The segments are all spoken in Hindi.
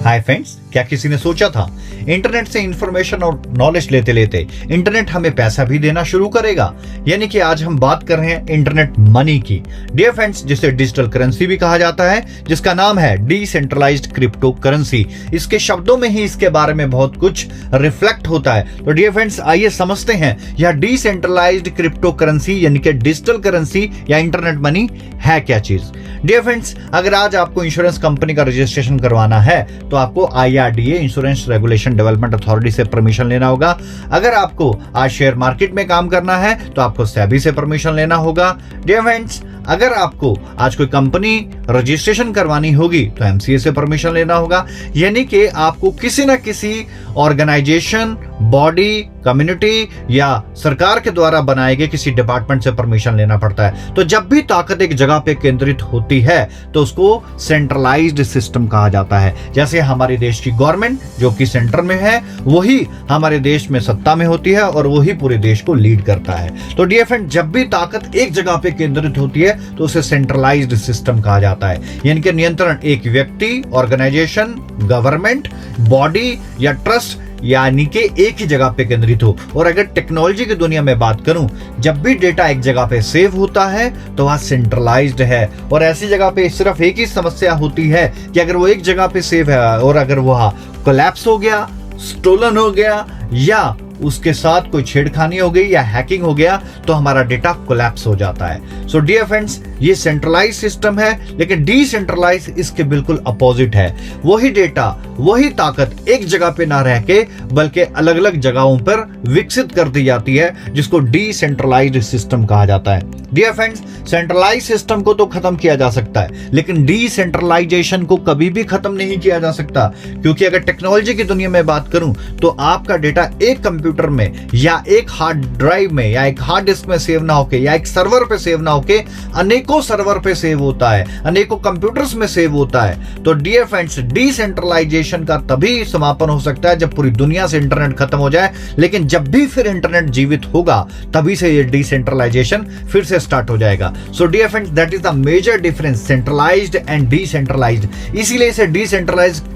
हाय फ्रेंड्स, क्या किसी ने सोचा था इंटरनेट से इंफॉर्मेशन और नॉलेज लेते लेते इंटरनेट हमें पैसा भी देना शुरू करेगा। यानी कि आज हम बात कर रहे हैं इंटरनेट मनी की। डियर फ्रेंड्स, जिसे डिजिटल करेंसी भी कहा जाता है, जिसका नाम है डिसेंट्रलाइज्ड क्रिप्टो करेंसी। इसके शब्दों में ही इसके बारे में बहुत कुछ रिफ्लेक्ट होता है। तो डियर फ्रेंड्स, आइए समझते हैं यह डिसेंट्रलाइज्ड क्रिप्टो करेंसी यानी कि डिजिटल करेंसी या इंटरनेट मनी है क्या चीज। डियर फ्रेंड्स, अगर आज आपको इंश्योरेंस कंपनी का रजिस्ट्रेशन करवाना है तो आपको IRDA insurance regulation development authority से परमिशन लेना होगा। अगर आपको आज शेयर मार्केट में काम करना है तो आपको सेबी से परमिशन लेना होगा। डियर फ्रेंड्स, अगर आपको आज कोई कंपनी रजिस्ट्रेशन करवानी होगी तो MCA से परमिशन लेना होगा। यानी कि आपको किसी ना किसी ऑर्गेनाइजेशन, बॉडी, कम्युनिटी या सरकार के द्वारा बनाए गए किसी डिपार्टमेंट से परमिशन लेना पड़ता है। तो जब भी ताकत एक जगह पे केंद्रित होती है तो उसको सेंट्रलाइज्ड सिस्टम कहा जाता है। जैसे हमारे देश की गवर्नमेंट जो कि सेंटर में है, वही हमारे देश में सत्ता में होती है और वही पूरे देश को लीड करता है। तो डियर फ्रेंड, जब भी ताकत एक जगह पे केंद्रित होती है तो उसे सेंट्रलाइज्ड सिस्टम कहा जाता है। यानी कि नियंत्रण एक व्यक्ति, ऑर्गेनाइजेशन, गवर्नमेंट, बॉडी या ट्रस्ट यानी कि एक ही जगह पे केंद्रित हो। और अगर टेक्नोलॉजी की दुनिया में बात करूं, जब भी डेटा एक जगह पे सेव होता है तो वह सेंट्रलाइज्ड है। और ऐसी जगह पे सिर्फ एक ही समस्या होती है कि अगर वो एक जगह पे सेव है और अगर वह कोलैप्स हो गया, स्टोलन हो गया या उसके साथ कोई छेड़खानी हो गई या हैकिंग हो गया तो हमारा डेटा कोलैप्स हो जाता है। सो डियर फ्रेंड्स, ये सेंट्रलाइज सिस्टम है, लेकिन डिसेंट्रलाइज इसके बिल्कुल अपोजिट है। वही डेटा, वही ताकत एक जगह पे ना रह के बल्कि अलग अलग जगहों पर विकसित कर दी जाती है, जिसको डिसेंट्रलाइज्ड सिस्टम कहा जाता है। डियर फ्रेंड्स, सेंट्रलाइज सिस्टम को तो खत्म किया जा सकता है, लेकिन डिसेंट्रलाइजेशन को कभी भी खत्म नहीं किया जा सकता। क्योंकि अगर टेक्नोलॉजी की दुनिया में बात करूं तो आपका डेटा एक कंप्यूटर में या एक हार्ड ड्राइव में या एक हार्ड डिस्क में सेव ना होके या एक सर्वर पे सेव ना होके अनेकों सर्वर पे सेव होता है, अनेकों कंप्यूटर्स में सेव होता है। तो डियर फ्रेंड्स, डिसेंट्रलाइजेशन का तभी समापन हो सकता है जब पूरी दुनिया से इंटरनेट खत्म हो जाए। लेकिन जब भी फिर इंटरनेट जीवित होगा तभी से ये डिसेंट्रलाइजेशन फिर से स्टार्ट हो जाएगा। So dear friends, that is the major difference, centralised and decentralised. इसीलिए इसे डिसेंट्रलाइज्ड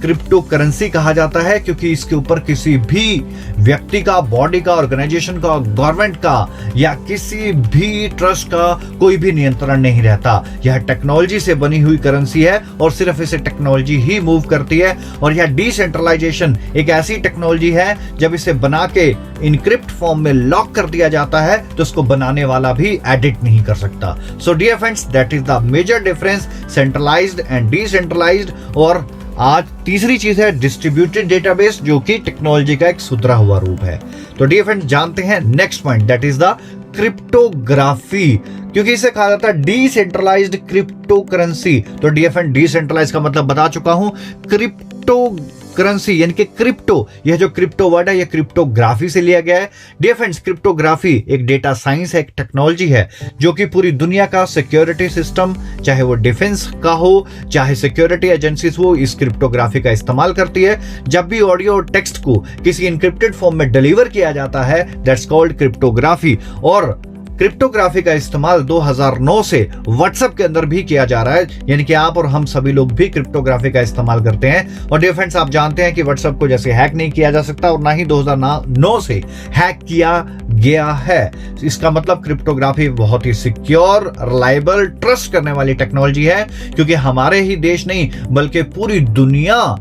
क्रिप्टो करेंसी कहा जाता है, क्योंकि इसके ऊपर किसी भी व्यक्ति का, बॉडी का, ऑर्गेनाइजेशन का, गवर्नमेंट का या किसी भी ट्रस्ट का कोई भी नियंत्रण नहीं रहता। यह टेक्नोलॉजी से बनी हुई करेंसी है और सिर्फ इसे टेक्नोलॉजी ही मूव करती है। और यह डिसेंट्रलाइजेशन एक ऐसी टेक्नोलॉजी है जब इसे बना के इनक्रिप्ट फॉर्म में लॉक कर दिया जाता है तो उसको बनाने वाला भी एडिट नहीं कर सकता। So dear friends, that is the major difference, centralised and decentralised. और आज तीसरी चीज है डिस्ट्रीब्यूटेड डेटाबेस, जो कि टेक्नोलॉजी का एक सुधरा हुआ रूप है। तो डियर फ्रेंड्स, जानते हैं next point, that is the cryptography. क्योंकि इसे कहा जाता है डिसेंट्रलाइज्ड क्रिप्टो करेंसी। तो डियर फ्रेंड, डिसेंट्रलाइज का मतलब बता चुका हूं, क्रिप्टो करेंसी यानी कि क्रिप्टो, यह जो क्रिप्टो वर्ड है यह क्रिप्टोग्राफी से लिया गया है। डियर फ्रेंड्स, क्रिप्टोग्राफी एक डेटा साइंस है, एक टेक्नोलॉजी है जो कि पूरी दुनिया का सिक्योरिटी सिस्टम, चाहे वो डिफेंस का हो, चाहे सिक्योरिटी एजेंसीज हो, इस क्रिप्टोग्राफी का इस्तेमाल करती है। जब भी ऑडियो और टेक्स्ट को किसी इनक्रिप्टेड फॉर्म में डिलीवर किया जाता है, दैट्स कॉल्ड क्रिप्टोग्राफी। और क्रिप्टोग्राफी का इस्तेमाल 2009 से व्हाट्सएप के अंदर भी किया जा रहा है, यानी कि आप और हम सभी लोग भी क्रिप्टोग्राफी का इस्तेमाल करते हैं। और डियर फ्रेंड्स, आप जानते हैं कि व्हाट्सएप को जैसे हैक नहीं किया जा सकता और ना ही 2009 से हैक किया गया है। इसका मतलब क्रिप्टोग्राफी बहुत ही सिक्योर, रिलायबल, ट्रस्ट करने वाली टेक्नोलॉजी है, क्योंकि हमारे ही देश नहीं बल्कि पूरी दुनिया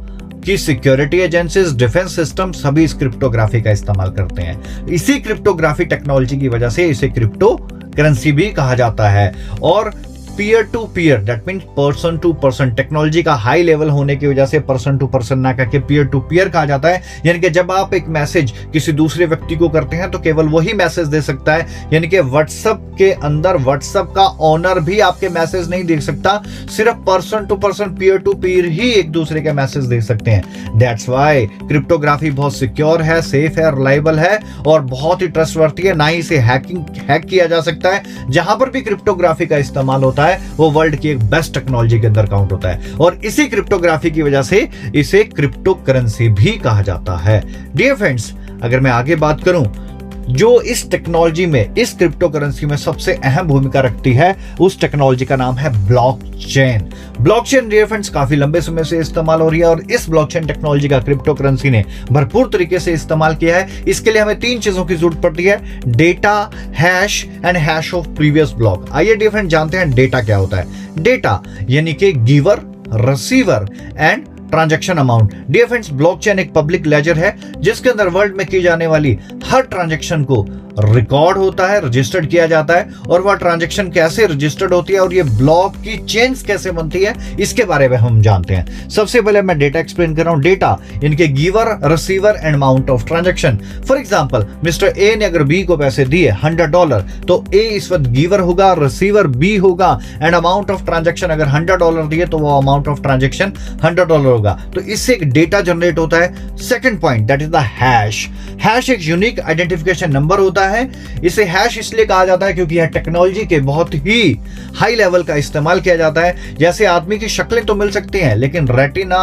कि सिक्योरिटी एजेंसीज, डिफेंस सिस्टम सभी इस क्रिप्टोग्राफी का इस्तेमाल करते हैं। इसी क्रिप्टोग्राफी टेक्नोलॉजी की वजह से इसे क्रिप्टो करेंसी भी कहा जाता है। और peer to peer, that mean person to person, technology का हाई लेवल होने की वजह से पर्सन टू पर्सन ना करके पीयर टू पीयर कहा जाता है। यानी कि जब आप एक मैसेज किसी दूसरे व्यक्ति को करते हैं तो केवल वही मैसेज दे सकता है। यानी कि व्हाट्सएप के अंदर व्हाट्सएप का ओनर भी आपके मैसेज नहीं देख सकता, सिर्फ person to person, peer to peer ही एक दूसरे के मैसेज देख सकते हैं। दैट्स वाई क्रिप्टोग्राफी बहुत सिक्योर है, सेफ है, रिलायबल है और बहुत ही ट्रस्टवर्थी है। ना ही इसे हैक किया जा सकता है। जहां पर भी क्रिप्टोग्राफी का इस्तेमाल होता है वो वर्ल्ड की एक बेस्ट टेक्नोलॉजी के अंदर काउंट होता है। और इसी क्रिप्टोग्राफी की वजह से इसे क्रिप्टो करेंसी भी कहा जाता है। डियर फ्रेंड्स, अगर मैं आगे बात करूं जो इस टेक्नोलॉजी में, इस क्रिप्टो करेंसी में सबसे अहम भूमिका रखती है, उस टेक्नोलॉजी का नाम है ब्लॉकचेन। ब्लॉकचेन डियर फ्रेंड्स काफी लंबे समय से इस्तेमाल हो रही है और इस ब्लॉकचेन टेक्नोलॉजी का क्रिप्टो करेंसी ने भरपूर तरीके से इस्तेमाल किया है। इसके लिए हमें 3 चीजों की जरूरत पड़ती है, data, hash and hash of previous block. आइए डियर फ्रेंड्स जानते हैं डेटा क्या होता है। डेटा यानी कि giver, receiver and transaction amount. Dear friends, blockchain एक पब्लिक लेजर है जिसके अंदर वर्ल्ड में की जाने वाली हर ट्रांजैक्शन को रिकॉर्ड होता है, रजिस्टर्ड किया जाता है, और वह ट्रांजैक्शन कैसे रजिस्टर्ड होती है और ये ब्लॉक की चेन्स कैसे बनती है, इसके बारे में हम जानते हैं। सबसे पहले मैं डेटा एक्सप्लेन कर रहा हूं। डेटा यानी कि giver, receiver and amount of transaction. For example, mister A ने अगर बी को पैसे दिए $100, तो ए इस वक्त गिवर होगा, रिसीवर बी होगा, एंड अमाउंट ऑफ ट्रांजैक्शन अगर $100 दिए तो वो अमाउंट ऑफ ट्रांजैक्शन $100 होगा। तो इससे एक डेटा जनरेट होता है। Second point, that is the hash. Hash एक यूनिक आइडेंटिफिकेशन नंबर होता है। इसे हैश इसलिए कहा जाता है क्योंकि यह टेक्नोलॉजी के बहुत ही हाई लेवल का इस्तेमाल किया जाता है। जैसे आदमी की शक्लें तो मिल सकती हैं लेकिन रेटिना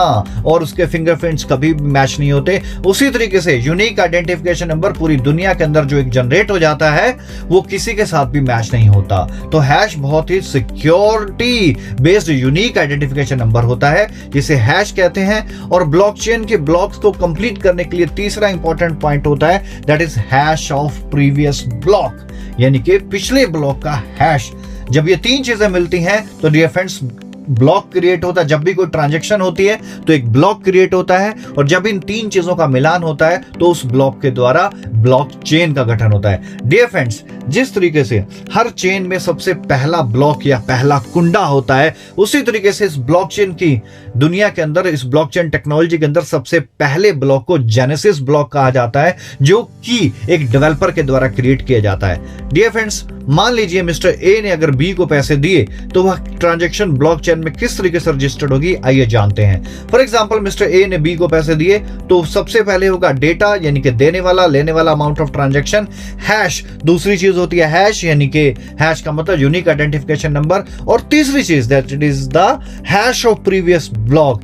और उसके फिंगरप्रिंट्स कभी भी मैच नहीं होते, उसी तरीके से यूनिक आइडेंटिफिकेशन नंबर पूरी दुनिया के अंदर जो एक जनरेट हो जाता है वो किसी के साथ भी मैच नहीं होता। तो हैश बहुत ही security based unique identification number होता है जिसे हैश कहते हैं। और ब्लॉकचेन के ब्लॉक्स को कंप्लीट करने के लिए तीसरा इंपॉर्टेंट पॉइंट होता है, that is hash of previous block, यानी कि पिछले ब्लॉक का हैश। जब ये 3 चीजें मिलती हैं तो डियर फ्रेंड्स ब्लॉक क्रिएट होता है। जब भी कोई ट्रांजैक्शन होती है तो एक ब्लॉक क्रिएट होता है, और जब इन 3 चीजों का मिलान होता है तो उस ब्लॉक के द्वारा ब्लॉकचेन का गठन होता है। डियर फ्रेंड्स, जिस तरीके से हर चेन में सबसे पहला ब्लॉक या पहला कुंडा होता है, उसी तरीके से इस ब्लॉकचेन की दुनिया के अंदर, इस ब्लॉकचेन टेक्नोलॉजी के अंदर सबसे पहले ब्लॉक को जेनेसिस ब्लॉक कहा जाता है, जो कि एक डेवलपर के द्वारा क्रिएट किया जाता है। डियर फ्रेंड्स, मान लीजिए मिस्टर ए ने अगर बी को पैसे दिए तो वह ट्रांजैक्शन ब्लॉकचेन में किस तरीके से रजिस्टर्ड होगी, आइए जानते हैं। फॉर एग्जांपल, मिस्टर ए ने बी को पैसे दिए तो सबसे पहले होगा डेटा यानी कि देने वाला, लेने वाला अमाउंट ऑफ ट्रांजैक्शन। हैश दूसरी चीज होती है, हैश यानी कि हैश का मतलब यूनिक आइडेंटिफिकेशन नंबर। और तीसरी चीज that it is the hash of previous block.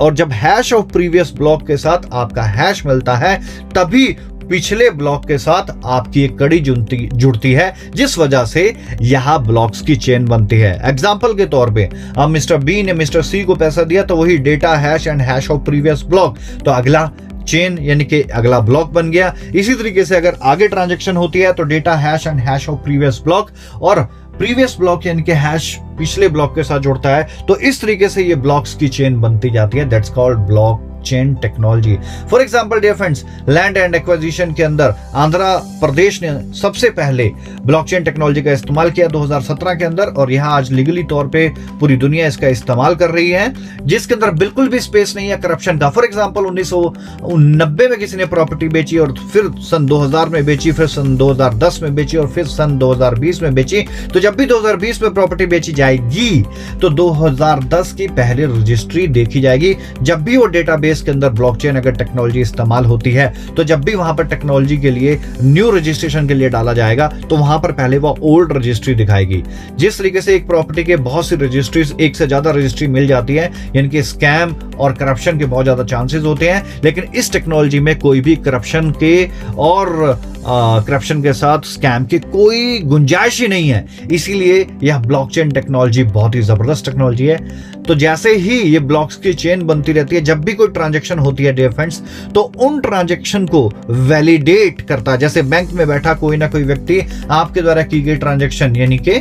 और जब हैश ऑफ प्रीवियस ब्लॉक के साथ आपका हैश मिलता है तभी पिछले ब्लॉक के साथ आपकी एक कड़ी जुड़ती है, जिस वजह से यहां ब्लॉक्स की चेन बनती है। एग्जांपल के तौर पे अब मिस्टर बी ने मिस्टर सी को पैसा दिया तो वही data, hash and hash of previous block, तो अगला चेन यानी कि अगला ब्लॉक बन गया। इसी तरीके से अगर आगे ट्रांजैक्शन होती है तो data, hash and hash of previous block, और प्रीवियस ब्लॉक यानी कि हैश पिछले ब्लॉक के साथ जुड़ता है। तो इस तरीके से ये ब्लॉक्स की चेन बनती जाती है। That's called block chain technology. For example dear friends, land and acquisition के अंदर आंध्र प्रदेश ने सबसे पहले ब्लॉकचेन टेक्नोलॉजी का इस्तेमाल किया 2017 के अंदर, और यहां आज लीगली तौर पे पूरी दुनिया इसका इस्तेमाल कर रही है, जिसके अंदर बिल्कुल भी स्पेस नहीं है करप्शन का। फॉर एग्जांपल 1990 में किसी ने प्रॉपर्टी बेची और फिर सन 2000 में बेची, फिर सन 2010 में बेची और फिर सन 2020 में बेची। तो जब भी 2020 में प्रॉपर्टी बेची जाएगी तो 2010 की पहले रजिस्ट्री देखी जाएगी। जब भी वो डेटाबेस के अंदर ब्लॉकचेन अगर टेक्नोलॉजी इस्तेमाल होती है तो जब भी वहां पर टेक्नोलॉजी के लिए न्यू रजिस्ट्रेशन के लिए डाला जाएगा तो वहां पर पहले वो ओल्ड रजिस्ट्री दिखाएगी। जिस तरीके से एक प्रॉपर्टी के बहुत सी रजिस्ट्रीज, एक से ज्यादा रजिस्ट्री मिल जाती है, यानी कि स्कैम और करप्शन के बहुत ज्यादा चांसेस होते हैं, लेकिन इस टेक्नोलॉजी में कोई भी करप्शन के और करप्शन के साथ स्कैम की कोई गुंजाइश ही नहीं है। इसीलिए यह ब्लॉकचेन टेक्नोलॉजी बहुत ही जबरदस्त टेक्नोलॉजी है। तो जैसे ही ये ब्लॉक्स की चेन बनती रहती है, जब भी कोई ट्रांजैक्शन होती है डियर फ्रेंड्स, तो उन ट्रांजैक्शन को वैलिडेट करता है। जैसे बैंक में बैठा कोई ना कोई व्यक्ति आपके द्वारा की गई ट्रांजैक्शन, यानी कि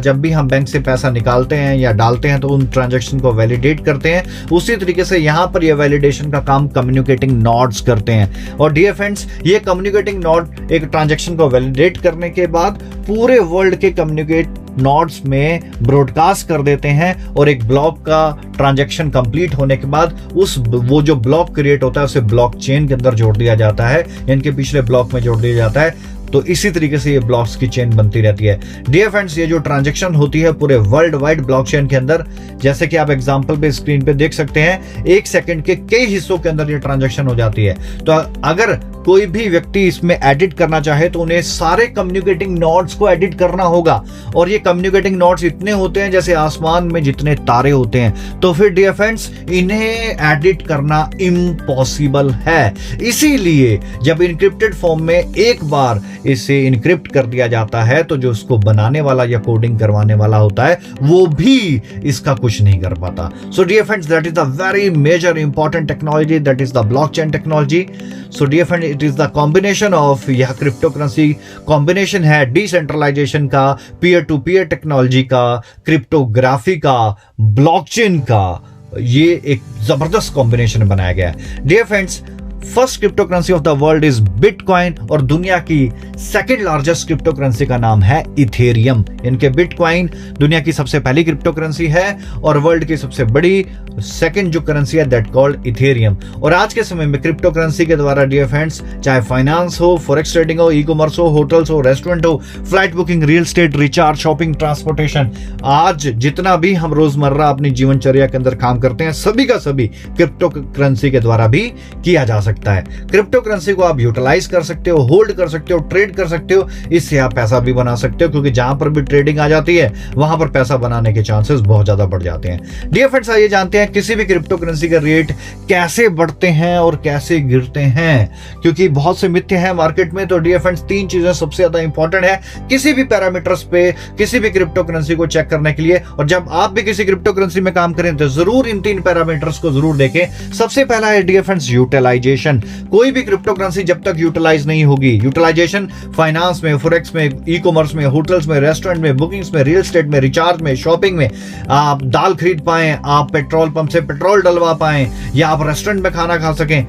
जब भी हम बैंक से पैसा निकालते हैं या डालते हैं तो उन ट्रांजैक्शन को वैलिडेट करते हैं। उसी तरीके से यहां पर यह वैलिडेशन का काम कम्युनिकेटिंग नोड्स करते हैं। और डियर फ्रेंड्स, ये कम्युनिकेटिंग नोड एक ट्रांजैक्शन को वैलिडेट करने के बाद पूरे वर्ल्ड के कम्युनिकेट नोड्स में ब्रॉडकास्ट कर देते हैं, और एक ब्लॉक का ट्रांजैक्शन कंप्लीट होने के बाद वो जो ब्लॉक क्रिएट होता है उसे ब्लॉकचेन के अंदर जोड़ दिया जाता है, यानी कि पिछले ब्लॉक में जोड़ दिया जाता है। तो इसी तरीके से ये ब्लॉक्स की चेन बनती रहती है। डियर फ्रेंड्स, ये जो ट्रांजैक्शन होती है पूरे वर्ल्ड वाइड ब्लॉकचेन के अंदर, जैसे कि आप एग्जांपल पे स्क्रीन पे देख सकते हैं, 1 सेकंड के कई हिस्सों के अंदर ये ट्रांजैक्शन हो जाती है। तो अगर कोई भी व्यक्ति इसमें एडिट करना चाहे तो उन्हें सारे कम्युनिकेटिंग नोड्स को एडिट करना होगा, और ये कम्युनिकेटिंग नोड्स इतने होते हैं जैसे आसमान में जितने तारे होते हैं। तो फिर डियर फ्रेंड्स, इन्हें एडिट करना इम्पॉसिबल है। इसीलिए जब इनक्रिप्टेड फॉर्म में एक बार इसे इनक्रिप्ट कर दिया जाता है तो जो उसको बनाने वाला या कोडिंग करवाने वाला होता है वो भी इसका कुछ नहीं कर पाता। So dear friends, that is the very major important technology, that is the blockchain technology. So dear friend, it is the combination of, यह क्रिप्टो करेंसी कॉम्बिनेशन है डिसेंट्रलाइजेशन का, पीयर टू पीयर टेक्नोलॉजी का, क्रिप्टोग्राफी का, ब्लॉकचेन का। ये एक जबरदस्त कॉम्बिनेशन बनाया गया है। Dear friends, first crypto currency of the world is bitcoin, और दुनिया की सेकंड लार्जेस्ट क्रिप्टो करेंसी का नाम है इथेरियम। इनके बिटकॉइन दुनिया की सबसे पहली क्रिप्टो करेंसी है और वर्ल्ड की सबसे बड़ी सेकंड जो करेंसी है दैट कॉल्ड इथेरियम। और आज के समय में क्रिप्टो करेंसी के द्वारा डियर फ्रेंड्स, चाहे फाइनेंस हो, फॉरेक्स ट्रेडिंग हो, ई कॉमर्स हो, होटल्स हो, रेस्टोरेंट हो, flight booking, real estate, recharge, shopping, transportation, आज जितना भी हम रोजमर्रा अपनी जीवनचर्या के अंदर काम करते हैं सभी का सभी क्रिप्टो करेंसी के द्वारा भी किया जा सकता है। क्रिप्टो करेंसी को आप यूटिलाइज कर सकते हो, होल्ड कर सकते हो, ट्रेड कर सकते हो, इससे आप पैसा भी बना सकते हो, क्योंकि जहां पर भी ट्रेडिंग आ जाती है वहां पर पैसा बनाने के चांसेस बहुत ज्यादा बढ़ जाते हैं। डियर फ्रेंड्स, आइए जानते हैं किसी भी क्रिप्टो करेंसी का रेट कैसे बढ़ते हैं और कैसे गिरते हैं, क्योंकि बहुत से मिथ्य हैं मार्केट में। तो डियर फ्रेंड्स, तीन चीजें सबसे ज्यादा इंपॉर्टेंट है किसी भी पैरामीटर्स पे किसी भी क्रिप्टो करेंसी को चेक करने के लिए, और जब आप भी किसी क्रिप्टो करेंसी में काम करें तो जरूर इन तीन पैरामीटर्स को जरूर देखें। सबसे पहला है डियर फ्रेंड्स यूटिलाइजेशन। कोई भी क्रिप्टो करेंसी जब तक यूटिलाइज नहीं होगी, यूटिलाइजेशन फाइनेंस में, फॉरेक्स में, ई कॉमर्स में, होटल्स में, रेस्टोरेंट में, बुकिंग्स में, रियल एस्टेट में, रिचार्ज में, शॉपिंग में, आप दाल खरीद पाएं, आप पेट्रोल पंप से पेट्रोल डलवा पाएं, या आप रेस्टोरेंट में खाना खा सकें,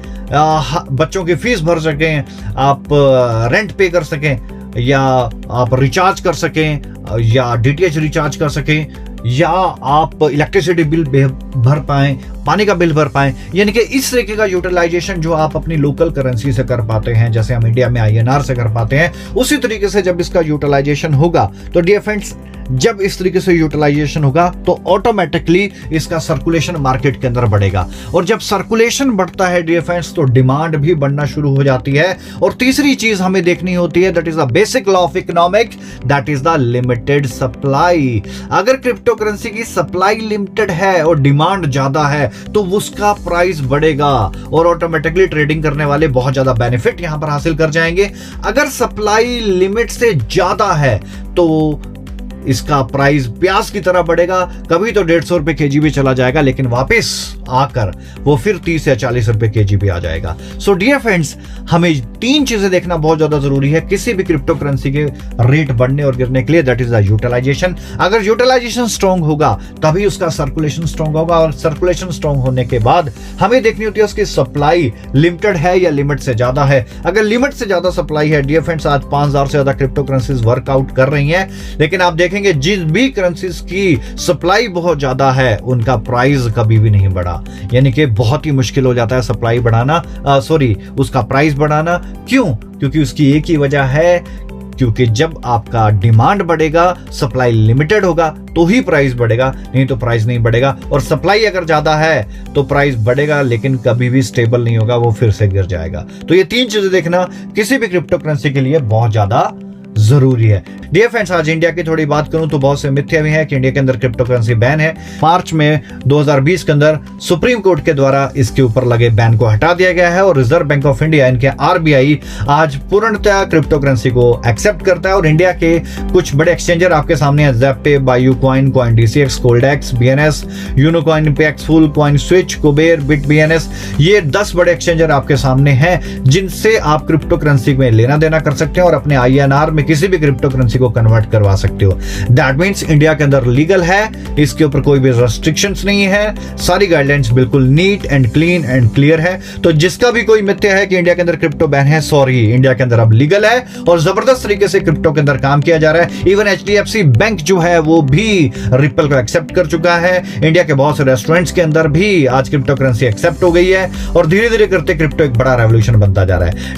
बच्चों की फीस भर सकें, आप रेंट पे कर सकें, या आप रिचार्ज कर सकें, या डीटीएच रिचार्ज कर सकें, या आप इलेक्ट्रिसिटी बिल भर पाएं, पानी का बिल भर पाएं, यानी कि इस तरीके का यूटिलाइजेशन जो आप अपनी लोकल करेंसी से कर पाते हैं, जैसे हम इंडिया में आईएनआर से कर पाते हैं, उसी तरीके से जब इसका यूटिलाइजेशन होगा तो डियर फ्रेंड्स, जब इस तरीके से यूटिलाइजेशन होगा तो ऑटोमेटिकली इसका सर्कुलेशन मार्केट के अंदर बढ़ेगा, और जब सर्कुलेशन बढ़ता है डियर फ्रेंड्स तो डिमांड भी बढ़ना शुरू हो जाती है। और तीसरी चीज हमें देखनी होती है, that is the basic law of economic, that is the limited supply. अगर क्रिप्टो करेंसी की सप्लाई लिमिटेड है और डिमांड ज्यादा है तो उसका प्राइस बढ़ेगा और ऑटोमेटिकली ट्रेडिंग करने वाले बहुत ज्यादा बेनिफिट यहां पर हासिल कर जाएंगे। अगर सप्लाई लिमिट से ज्यादा है तो इसका प्राइस प्याज की तरह बढ़ेगा, कभी तो 150 रुपए केजी भी चला जाएगा, लेकिन वापस आकर वो फिर 30 या 40 रुपए केजी भी आ जाएगा। सो डियर फ्रेंड्स, हमें तीन चीजें देखना बहुत ज्यादा जरूरी है किसी भी क्रिप्टो करेंसी के रेट बढ़ने और गिरने के लिए, दैट इज द यूटिलाइजेशन। अगर यूटिलाइजेशन स्ट्रॉन्ग होगा तभी उसका सर्कुलेशन स्ट्रॉन्ग होगा, और सर्कुलेशन स्ट्रॉन्ग होने के बाद हमें देखनी होती है उसकी सप्लाई लिमिटेड है या लिमिट से ज्यादा है। अगर लिमिट से ज्यादा सप्लाई है डियर फ्रेंड्स, आज 5000 से ज्यादा क्रिप्टो करेंसीज वर्कआउट कर रही हैं, लेकिन आप देखेंगे जिस भी करेंसीज की सप्लाई बहुत ज्यादा है उनका प्राइस कभी भी नहीं बढ़ा, यानी कि बहुत ही मुश्किल हो जाता है सप्लाई बढ़ाना, उसका प्राइस बढ़ाना। क्यों? क्योंकि उसकी एक ही वजह है, क्योंकि जब आपका डिमांड बढ़ेगा, सप्लाई लिमिटेड होगा तो ही प्राइस बढ़ेगा, नहीं तो प्राइस नहीं बढ़ेगा। और सप्लाई अगर ज्यादा है तो प्राइस बढ़ेगा, लेकिन कभी भी स्टेबल नहीं होगा, वो फिर से गिर जाएगा। तो ये तीन चीजें देखना किसी भी क्रिप्टो करेंसी के लिए बहुत ज्यादा जरूरी है। डियर फ्रेंड्स, आज इंडिया की थोड़ी बात करूं तो बहुत से मिथ्या भी हैं कि इंडिया के अंदर क्रिप्टो करेंसी बैन है। मार्च में 2020 के अंदर सुप्रीम कोर्ट के द्वारा इसके ऊपर लगे बैन को हटा दिया गया है, और रिजर्व बैंक ऑफ इंडिया, इनके आरबीआई, आज पूर्णतः क्रिप्टो करेंसी को एक्सेप्ट करता है। और इंडिया के कुछ बड़े एक्सचेंजर आपके सामने हैं, Zebpay, BuyUcoin, CoinDCX, कोल्डेक्स, BNS, Unocoin, Paxful, CoinSwitch, Kuber, Bitbns, ये 10 बड़े एक्सचेंजर आपके सामने हैं जिनसे आप क्रिप्टो करेंसी में लेना देना कर सकते हैं और अपने आईएनआर में किसी भी क्रिप्टो करेंसी को कन्वर्ट करवा सकते हो। दैट मींस इंडिया के अंदर लीगल है, इसके ऊपर कोई भी रेस्ट्रिक्शंस नहीं है, सारी गाइडलाइंस बिल्कुल neat and clean and clear है। तो जिसका भी कोई मिथ्या है कि इंडिया के अंदर क्रिप्टो बैन है, सॉरी, इंडिया के अंदर अब लीगल है और जबरदस्त तरीके से क्रिप्टो के अंदर काम किया जा रहा है। इवन एचडीएफसी बैंक जो है वो भी रिपल को एक्सेप्ट कर चुका है। इंडिया के बहुत से रेस्टोरेंट्स के अंदर भी आज क्रिप्टो करेंसी एक्सेप्ट हो गई है और धीरे धीरे करते क्रिप्टो एक बड़ा रेवोल्यूशन बनता जा रहा है।